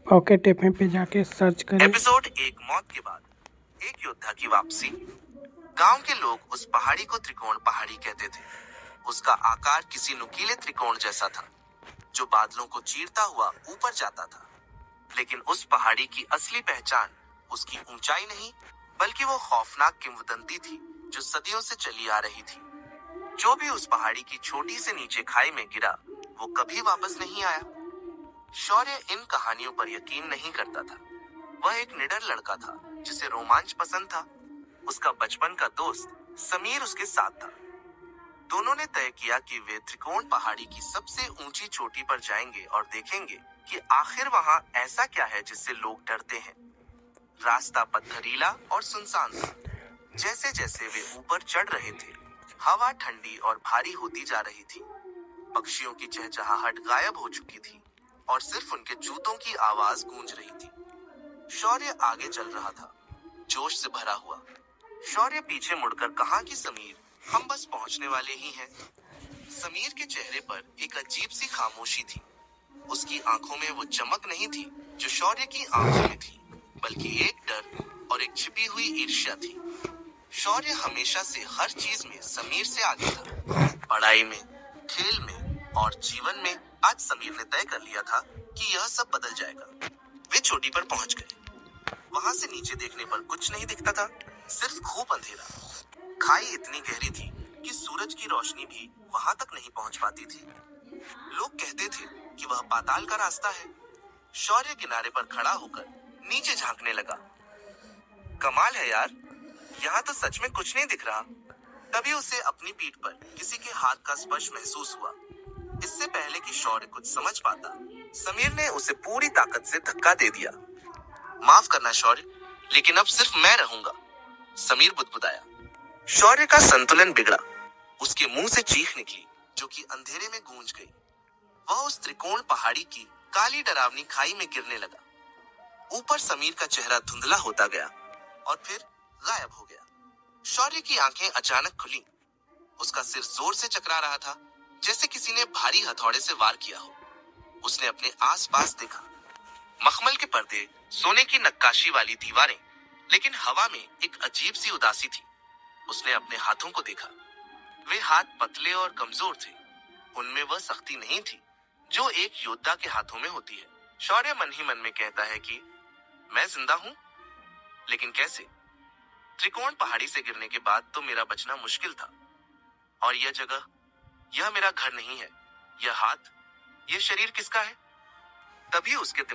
Pocket F पे जाके search करें। एपिसोड एक मौत के बाद एक योद्धा की वापसी। गांव के लोग उस पहाड़ी को त्रिकोण पहाड़ी कहते थे। उसका आकार किसी नुकीले त्रिकोण जैसा था जो बादलों को चीरता हुआ ऊपर जाता था। लेकिन उस पहाड़ी की असली पहचान उसकी ऊंचाई नहीं, बल्कि वो खौफनाक किंवदंती थी जो सदियों से चली आ रही थी। जो भी उस पहाड़ी की छोटी से नीचे खाई में गिरा, वो कभी वापस नहीं आया। शौर्य इन कहानियों पर यकीन नहीं करता था। वह एक निडर लड़का था जिसे रोमांच पसंद था। उसका बचपन का दोस्त समीर उसके साथ था। दोनों ने तय किया कि वे त्रिकोण पहाड़ी की सबसे ऊंची चोटी पर जाएंगे और देखेंगे कि आखिर वहां ऐसा क्या है जिससे लोग डरते हैं। रास्ता पथरीला और सुनसान था। जैसे जैसे वे ऊपर चढ़ रहे थे, हवा ठंडी और भारी होती जा रही थी। पक्षियों की चहचहाहट गायब हो चुकी थी और सिर्फ उनके जूतों की आवाज गूंज रही थी। शौर्य आगे चल रहा था, जोश से भरा हुआ। शौर्य पीछे मुड़कर कहा कि समीर, हम बस पहुंचने वाले ही हैं। समीर के चेहरे पर एक अजीब सी खामोशी थी। उसकी आंखों में वो चमक नहीं थी जो शौर्य की आंखों में थी, बल्कि एक डर और एक छिपी हुई ईर्ष्या थी। शौर्य हमेशा से हर चीज में समीर से आगे था। पढ़ाई में, खेल में और जीवन में। आज समीर ने तय कर लिया था कि यह सब बदल जाएगा। वे चोटी पर पहुंच गए। वहां से नीचे देखने पर कुछ नहीं दिखता था, सिर्फ खूब अंधेरा। खाई इतनी गहरी थी कि सूरज की रोशनी भी वहां तक नहीं पहुंच पाती थी। लोग कहते थे कि वह पाताल का रास्ता है। शौर्य किनारे पर खड़ा होकर नीचे झांकने लगा। कमाल है यार, यहाँ तो सच में कुछ नहीं दिख रहा। तभी उसे अपनी पीठ पर किसी के हाथ का स्पर्श महसूस हुआ। इससे पहले कि शौर्य कुछ समझ पाता, समीर ने उसे पूरी ताकत से धक्का दे दिया। माफ करना शौर्य, लेकिन अब सिर्फ मैं रहूंगा, समीर बुदबुदाया। शौर्य का संतुलन बिगड़ा। उसके मुंह से चीख निकली जो कि अंधेरे में गूंज गई। वह उस त्रिकोण पहाड़ी की काली डरावनी खाई में गिरने लगा। ऊपर समीर का चेहरा धुंधला होता गया और फिर गायब हो गया। शौर्य की आंखें अचानक खुली। उसका सिर जोर से चकरा रहा था, जैसे किसी ने भारी हथौड़े से वार किया हो। उसने अपने आसपास देखा। मखमल के पर्दे, सोने की नक्काशी वाली दीवारें, लेकिन हवा में एक अजीब सी उदासी थी। उसने अपने हाथों को देखा। वे हाथ पतले और कमजोर थे। उनमें वह सख्ती नहीं थी जो एक योद्धा के हाथों में होती है। शौर्य मन ही मन में कहता है कि मैं जिंदा हूं, लेकिन कैसे? त्रिकोण पहाड़ी से गिरने के बाद तो मेरा बचना मुश्किल था। और यह जगह, यह मेरा घर नहीं है। यह हाथ, यह शरीर किसका है? तभी उसके दिमाग